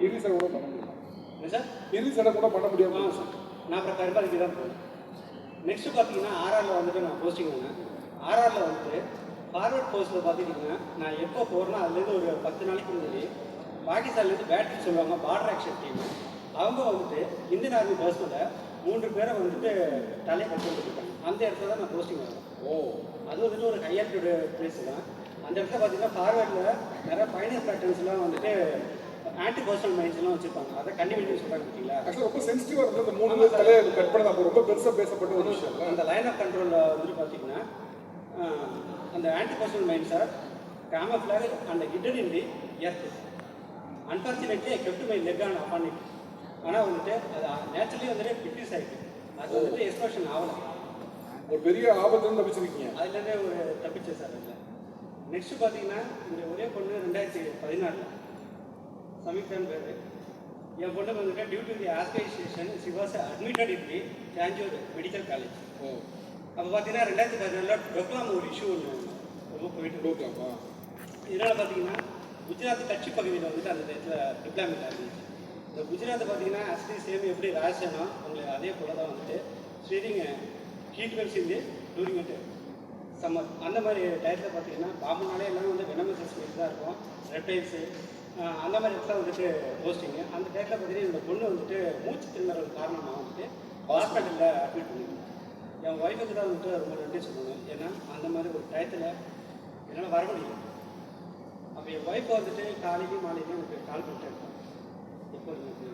இறுதி சடை கூட பண்ண முடியும் சார். இறுதி சடை கூட பண்ண முடியாது சார். நான் அப்புறம் கருப்பாதிக்கு தான் போனேன். நெக்ஸ்ட்டு பார்த்தீங்கன்னா ஆர்ஆரில் வந்துட்டு நான் போஸ்டிங் பண்ணேன். ஆர்ஆரில் வந்துட்டு ஃபார்வர்ட் போஸ்ட்டில் பார்த்துட்டிங்கன்னா நான் எப்போ போகிறேன்னா அதுலேருந்து ஒரு 10 நாளைக்கு முன்னாடி பாகிஸ்தான்லேருந்து பேட்டரி சொல்லுவாங்க பார்டர் ஆக்ஷன் டீம். அவங்க வந்துட்டு இந்தியன் ஆர்மி பர்சனில் 3 பேரை வந்துட்டு தலையை கட்டி வந்துருக்காங்க. அந்த இடத்துல தான் நான் போஸ்டிங் வரேன். அது வந்துட்டு ஒரு ஹையர்டு பிளேஸ் தான். அந்த இடத்துல பார்த்தீங்கன்னா ஃபார்வேர்டில் நிறைய பைனர் பேட்டர்ன்ஸ்லாம் வந்துட்டு ஆன்டி பர்சனல் மைண்ட்ஸ்லாம் வச்சுருப்பாங்க. அதை கண்டிப்பாக சொல்கிறாங்க பார்த்தீங்களா. ஆக்சுவலாக ரொம்ப சென்சிட்டிவாக இருந்தது அந்த 3 தலையை கட் பண்ண ரொம்ப பெருசாக பேசப்பட்ட ஒரு விஷயம். அந்த லைன் ஆஃப் கண்ட்ரோலில் வந்துட்டு பார்த்தீங்கன்னா அந்த ஆன்டி பர்சனல் மைண்ட்ஸை camouflage and hidden in the earth. Unfortunately, I kept my leg on upon it. ஆனால் வந்துட்டு அது நேச்சுரலி வந்துட்டு ஃபிட்னஸ் ஆகிட்டு அது வந்துட்டு எக்ஸ்ப்ளோஷன் ஆகலாம். ஒரு பெரிய ஆபத்துன்னு தப்பிச்சிருக்கீங்க. அதுலேருந்தே ஒரு தப்பிச்சேன் சார். அதில் நெக்ஸ்ட்டு பார்த்தீங்கன்னா இந்த ஒரே பொண்ணு 2016 சமீக்தான் பேர். என் பொண்ணுக்கு வந்துட்டு due to the aspiration she was admitted in the Tanjore medical college. அப்போ பார்த்தீங்கன்னா 2014 டொக்லாம் ஒரு இஷ்யூ ஒன்று ரொம்ப போயிட்டு டோக்லாமா. இதனால் பார்த்தீங்கன்னா குஜராத் கட்சி பகுதியில் வந்துட்டு அந்த இடத்துல டிப்ளாமெண்ட் இருந்துச்சு. இந்த குஜராத்தை பார்த்தீங்கன்னா ஆக்சுவலி சேம் எப்படி ராஜ்யனா உங்களுக்கு அதே போல் தான் வந்துட்டு ஸ்ரீரிங் ஹீட் வெல்ஸ் இந்த டூரிங் விட்டு சம்மர் அந்த மாதிரி டயத்தில் பார்த்தீங்கன்னா பாம்புனாலே எல்லாமே வந்து வெனமஸ் ஸ்மெல் தான் இருக்கும். ரெப்டைல்ஸு அந்த மாதிரி இடத்துல வந்துட்டு போஸ்டிங்கு. அந்த டயத்தில் பார்த்தீங்கன்னா இந்த பொண்ணு வந்துட்டு மூச்சு திணறல் காரணமாக வந்துட்டு ஹாஸ்பிட்டலில் அட்மிட் பண்ணிருக்கோம். என் ஒய்ஃபுக்கு தான் வந்துட்டு ரொம்ப நன்றி சொல்லணும். ஏன்னா அந்த மாதிரி ஒரு டயத்தில் என்னால் வர முடியும். அப்போ என் ஒய்ஃபை வந்துட்டு காலையிலையும் மாலையிலையும் எனக்கு கால் பண்ணிட்டு இருக்கேன் இப்போ எனக்கு.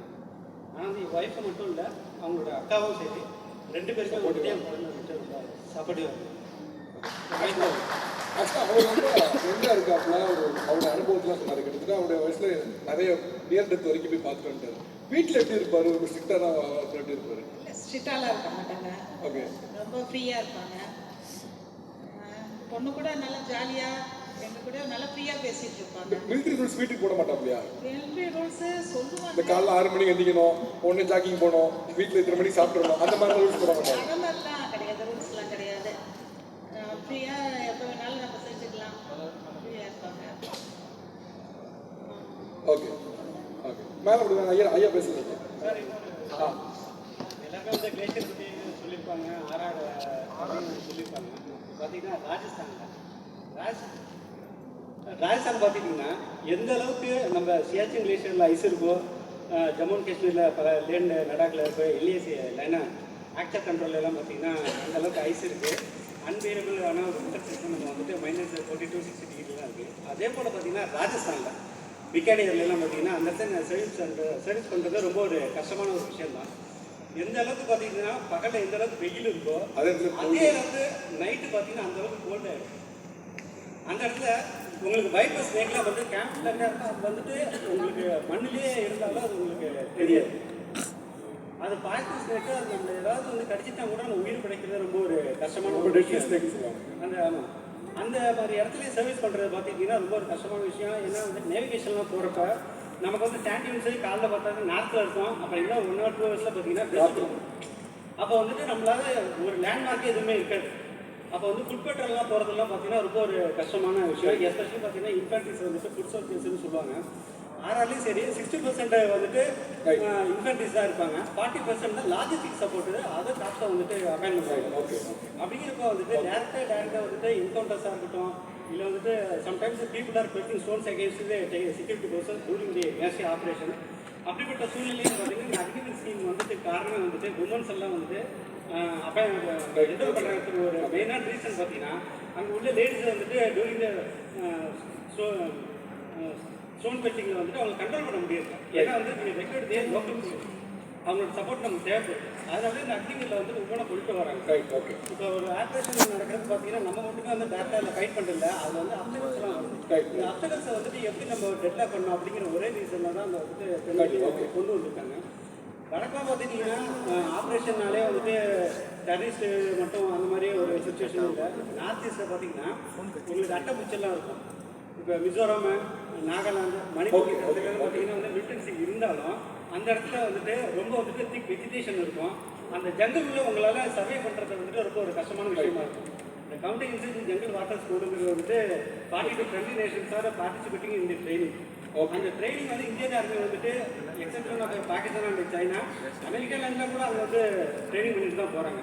ஆனால் வந்து என் ஒய்ஃபை மட்டும் இல்லை அவங்களோட அக்காவும் சரி 2 பேருக்கும் வந்துட்டு என் குழந்தை வந்துட்டு ரொம்ப சப்போர்ட்டிவாக இருக்கும். ஆக்சுவலாக அவர் வந்து ஃப்ரெண்டாக இருக்காப்புல ஒரு அவருடைய அனுபவத்தில் சொன்னார். கிட்டத்தட்ட அவருடைய வயசில் நிறைய நியர் டெத் வரைக்கும் போய் பார்த்துட்டு வந்துட்டார். வீட்டில் எப்படி இருப்பார்? ஒரு ஸ்ட்ரிக்டாக எப்படி இருப்பார்? ஸ்ட்ரிக்டாலாம் இருக்க மாட்டாங்க. ஓகே. ரொம்ப ஃப்ரீயாக இருப்பாங்க. பொண்ணு கூட நல்லா ஜாலியாக எங்கள் கூட நல்லா ஃப்ரீயாக பேசிகிட்டு இருப்பாங்க. மிலிட்ரி ரூல்ஸ் வீட்டுக்கு போட மாட்டாப்லையா? மிலிட்ரி ரூல்ஸு சொல்லுவாங்க. இந்த காலைல 6 மணிக்கு எந்திக்கணும், ஒன்று ஜாக்கிங் போகணும், வீட்டில் இத்தனை மணிக்கு சாப்பிட்றணும், அந்த மாதிரி ரூல்ஸ் போட மாட்டாங்க. அந்த மாதிரிலாம் கிடையாது, ரூல்ஸ்லாம் கிடையாது. ஃப்ரீயாக எப்போ வேணாலும் நம்ம செஞ்சுக்கலாம். ஃப்ரீயாக இருப்பாங்க. Okay okay. மேலே அப்படி ஐயா பேசுகிறீங்க. சார் எல்லாமே வந்து கிளேஷியர் பற்றி சொல்லியிருப்பாங்க. ஆறாடு அப்படின்னு சொல்லியிருப்பாங்க. பார்த்தீங்கன்னா ராஜஸ்தான் பார்த்துட்டிங்கன்னா எந்த அளவுக்கு நம்ம சியாச்சின் கிளேஷியரில் ஐஸ் இருக்கோ, ஜம்மு அண்ட் காஷ்மீரில் பல லேண்டு லடாக்கில் இருக்க எல்ஏசி லைனா ஆக்சர் கண்ட்ரோல் எல்லாம் பார்த்தீங்கன்னா அந்த அளவுக்கு ஐஸ் இருக்குது. அன்பியரபிள் ஆனால் ஒரு வின்டர் சிஸ்டம் நம்ம வந்துட்டு -42 -60 டிகிரிலாம் இருக்குது. அதே போல் பார்த்தீங்கன்னா ராஜஸ்தானில் பிகானேர்லாம் பார்த்தீங்கன்னா அந்த இடத்துல சர்வீஸ் பண்ணுறது ரொம்ப ஒரு கஷ்டமான ஒரு விஷயம் தான். எந்த அளவுக்கு பார்த்தீங்கன்னா பகலில் எந்த அளவுக்கு வெயில் இருக்கோ அதே அளவுக்கு நைட்டு பார்த்தீங்கன்னா அந்த அளவுக்கு கோல்ட் ஆகிடும். அந்த இடத்துல உங்களுக்கு வைப்பர் ஸ்னேக்லாம் வந்து கேம்ப்ல இருக்கும். அது வந்துட்டு உங்களுக்கு மண்ணிலே இருந்தாலும் அது உங்களுக்கு தெரியாது. அது பாய்ச்சல் ஸ்னேக்கு அது நம்ம ஏதாவது வந்து கடிச்சிட்டா கூட நம்ம உயிர் பிழைக்கிறது ரொம்ப ஒரு கஷ்டமான ஒரு விஷயம். அந்த ஆமாம் அந்த மாதிரி இடத்துலையும் சர்வீஸ் பண்ணுறது பார்த்துக்கிட்டிங்கன்னா ரொம்ப ஒரு கஷ்டமான விஷயம். ஏன்னா வந்து நேவிகேஷன்லாம் போகிறப்ப நமக்கு வந்து ஸ்டாண்டிங் சரி காலைல பார்த்தா நார்த்தில் இருக்கும். அப்புறம் இல்லை 1 or 2 ஹவர்ஸில் பார்த்தீங்கன்னா பேசிடும். அப்போ வந்துட்டு நம்மளால ஒரு லேண்ட்மார்க்கே எதுவுமே இருக்காது. அப்போ வந்து ஃபுட் பெட்ரோல்லாம் போகிறதுலாம் பார்த்தீங்கன்னா ரொம்ப ஒரு கஷ்டமான விஷயம். எஸ்பெஷலி பார்த்தீங்கன்னா இன்ஃபேக்ட்ரிஸ் வந்துட்டு ஃபுட் சோர்சஸ்ன்னு சொல்லுவாங்க. ஆறாலையும் சரி 60% வந்துட்டு இன்ஃபேக்ட்ரிஸ் தான் இருப்பாங்க. 40% தான் லாஜிஸ்டிக் சப்போர்ட்டு அதை காஸ்ட்டாக வந்துட்டு அப்பாயின்மெண்ட் ஆகிடும். ஓகே அப்படிங்கிறப்ப வந்துட்டு டேரெக்டாக வந்துட்டு என்கவுண்டர்ஸாக இருக்கட்டும், இல்லை வந்துட்டு sometimes people are pelting stones against security person during the மேசி ஆப்ரேஷன். அப்படிப்பட்ட சூழ்நிலையும் பார்த்தீங்கன்னா அக்ரிமெண்ட் ஸ்கீம் வந்துட்டு காரணமே வந்துட்டு உமன்ஸ் எல்லாம் வந்துட்டு என்டர் பண்ணுறதுக்கு ஒரு மெயினான ரீசன் பார்த்தீங்கன்னா அங்கே உள்ள லேடிஸை வந்துட்டு டூரிங் த ஸ்டோன் பெட்டிங்கில் வந்துட்டு அவங்க கண்ட்ரோல் பண்ண முடியாது. ஏன்னா வந்து நீங்கள் ரெக்கார்டு தே லோக்கல் அவங்களோட சப்போர்ட் நமக்கு தேவைப்படுது. அதனால இந்த அக்ரிமெண்ட்டில் வந்து ஒவ்வொன்றா கொண்டு வராங்க. Right okay. இப்போ ஒரு ஆப்ரேஷன் நடக்கிறது பார்த்தீங்கன்னா நம்ம மட்டுமே வந்து டேரக்டாக இல்லை ஃபைட் பண்ணுறதில்ல. அது வந்து அப்டகல்ஸ்லாம் வருது. இந்த அப்டகல்ஸை வந்துட்டு எப்படி நம்ம டெட்லாக் பண்ணணும் அப்படிங்கிற ஒரே ரீசனில் தான் அந்த வந்துட்டு கொண்டு வந்திருக்காங்க. வழக்கமாக பார்த்துட்டிங்கன்னா ஆப்ரேஷன்னாலே வந்துட்டு டெரரிஸ்ட்டு மட்டும் அந்த மாதிரி ஒரு சுச்சுவேஷன் இல்லை. நார்த் ஈஸ்ட்டில் பார்த்தீங்கன்னா உங்களுக்கு அட்டைப்பூச்செல்லாம் இருக்கும். இப்போ மிசோரம், நாகாலாந்து, மணிப்பூர் அதுக்காக பார்த்தீங்கன்னா வந்து மிலிட்டன்சி இருந்தாலும் அந்த இடத்துல வந்துட்டு ரொம்ப வந்துட்டு திக் வெஜிடேஷன் இருக்கும். அந்த ஜங்கிளில் உங்களால் சர்வே பண்ணுறது வந்துட்டு ரொம்ப ஒரு கஷ்டமான விஷயமா இருக்கும். இந்த கவுண்டிங் இன்சைட் ஜங்கிள் வாட்டர்ஸ் கொடுங்கிறது வந்துட்டு 40 to 20 nations are participating in the training. அந்த ட்ரைனிங் வந்து இந்தியன் ஆர்மி வந்துட்டு exception of Pakistan and China, அமெரிக்கால கூட அவங்க வந்து ட்ரைனிங் பண்ணிட்டு தான் போகிறாங்க.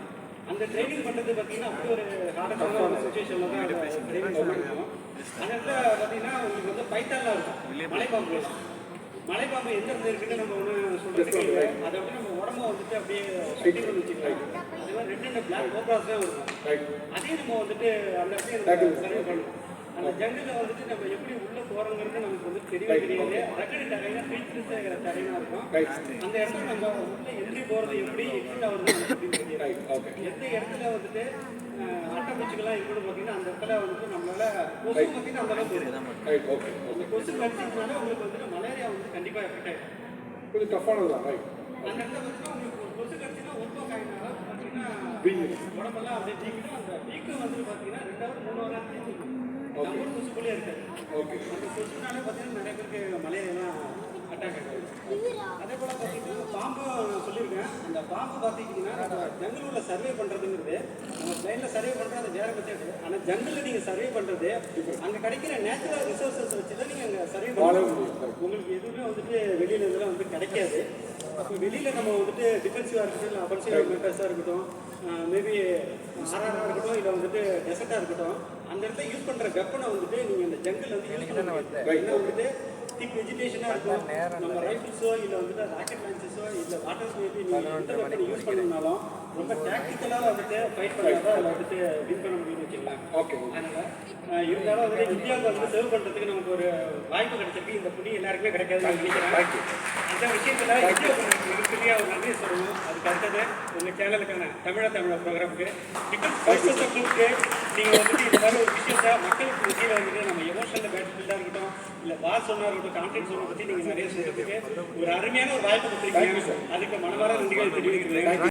அந்த ட்ரைனிங் பண்ணுறது பார்த்தீங்கன்னா அப்படி ஒரு ஹார்டான ஒரு சுச்சுவேஷனில் தான் ட்ரைனிங் பண்ணிருக்கோம். அந்த இடத்துல பார்த்தீங்கன்னா உங்களுக்கு வந்து பைத்தான்லாம் இருக்கும், மலைப்பாம்பு எந்த இடத்துல இருக்குன்னு நம்ம ஒன்று சொல்கிறதுக்கு இல்லை. அதை விட நம்ம உடம்ப வந்துட்டு அப்படியே சுட்டி பண்ணி வச்சுக்கலாம். அதே மாதிரி ரெண்டு பிளாக் கோப்ராஸ் தான் இருக்கும். அதையும் நம்ம வந்துட்டு அந்த இடத்துல சர்வே பண்ணணும். அந்த ஜங்கில் வந்துட்டு நம்ம எப்படி உள்ளே போகிறோங்கிறது நமக்கு வந்து தெரியவே தெரியாது. ரகடு டரைனா பீச்சு டரைனா இருக்கும். அந்த இடத்துல நம்ம உள்ளே என்ட்ரி போகிறது எப்படி எக்ஸிட் ஆகுறது அப்படின்னு தெரியாது. எந்த இடத்துல வந்துட்டு அட்டைப்பூச்சிகள்லாம் இருக்குன்னு பார்த்தீங்கன்னா அந்த இடத்துல வந்துட்டு நம்மளால கொசு பார்த்தீங்கன்னா அந்த அளவுக்கு வரும். அந்த கொசு கடிச்சிங்கனால உங்களுக்கு வந்துட்டு மலேரியா வந்து கண்டிப்பாக எஃபெக்ட் ஆகிடும். கொஞ்சம் டஃப்பானது தான். அந்த இடத்துல பார்த்தீங்கன்னா உங்களுக்கு ஒரு கொசு கடிச்சின்னா ஒருத்தோ காயினால பார்த்தீங்கன்னா உடம்பெல்லாம் அப்படியே வீக்கிடும். அந்த வீக்கம் வந்து பார்த்தீங்கன்னா 2 3 வாரம் இருக்கும். நம்ம கொசுக்குள்ளே இருக்காது. அந்த கொசுனால பார்த்தீங்கன்னா நிறைய பேருக்கு மலேரியாலாம் அட்டாக் ஆகாது. அதே போல் பார்த்தீங்கன்னா பாம்பும் சொல்லியிருக்கேன். அந்த பாம்பு பார்த்தீங்கன்னா நம்ம ஜங்கிள் சர்வே பண்ணுறதுங்கிறது நம்ம பிளைனில் சர்வே பண்ணுறது அது வேறு மெத்தட். ஆனால் ஜங்கிளில் நீங்கள் சர்வே பண்ணுறது அங்கே கிடைக்கிற நேச்சுரல் ரிசோர்ஸஸ் வச்சு தான் நீங்கள் அங்கே சர்வே பண்ணணும். உங்களுக்கு எதுவுமே வந்துட்டு வெளியில் இதெல்லாம் வந்து கிடைக்காது. அப்போ வெளியில் நம்ம வந்துட்டு டிஃபென்சிவாக இருக்கட்டும், இல்லை அஃபென்சிவ் மெட்டர்ஸாக இருக்கட்டும், மேபி ஆர்ஆராக இருக்கட்டும், இல்லை வந்துட்டு டெசர்ட்டாக இருக்கட்டும், அந்த இடத்துல யூஸ் பண்ணுற வெப்பனை வந்துட்டு நீங்கள் இந்த ஜங்கிள் வந்து யூஸ் பண்ண என்ன வந்துட்டு திக் வெஜிடேஷனாக இருக்கும். நம்ம ரைஃபிள்ஸோ இல்லை வந்துட்டு ராக்கெட் லான்ச்சஸோ இல்லை வாட்டர் ஸ்பீட் நீங்கள் எந்த வெப்பனை யூஸ் பண்ணணும்னாலும் ரொம்ப டாக்டிக்கலாக வந்துட்டு ஃபைட் பண்ணால் தான் அதில் வந்துட்டு வின் பண்ண முடியும்னு வச்சுக்கலாம். அதனால் இருந்தாலும் வந்துட்டு இந்தியாவுக்கு வந்து சர்வ் பண்ணுறதுக்கு நமக்கு ஒரு வாய்ப்பு கிடைச்சிருக்கு. இந்த புண்ணி எல்லாருக்குமே கிடைக்காதுன்னு நினைக்கிறேன். அந்த விஷயத்தில் இந்தியாவுக்கு மிகப்பெரிய ஒரு நன்றி சொல்லணும். அதுக்கு அடுத்தது உங்கள் சேனலுக்கான தமிழா ப்ரோக்ராமுக்கு டிஃபென்ஸ் ஃபோர்ஸஸ் குரூப்புக்கு நீங்கள் வந்துட்டு இந்த மாதிரி ஒரு விஷயத்தை மக்களுக்கு மத்தியில் வந்துட்டு நம்ம எமோஷனல் பேட்டில்டாக இருக்கட்டும், இல்லை பாஸ் சொன்னா இருக்கட்டும், கான்ஃபிடன்ஸ் ஒன்றை பற்றி நீங்கள் நிறைய சொல்கிறதுக்கு ஒரு அருமையான ஒரு வாய்ப்பு கொடுத்துருக்கீங்க. அதுக்கு மனமார நன்றிகள் தெரிவிக்கிறேன்.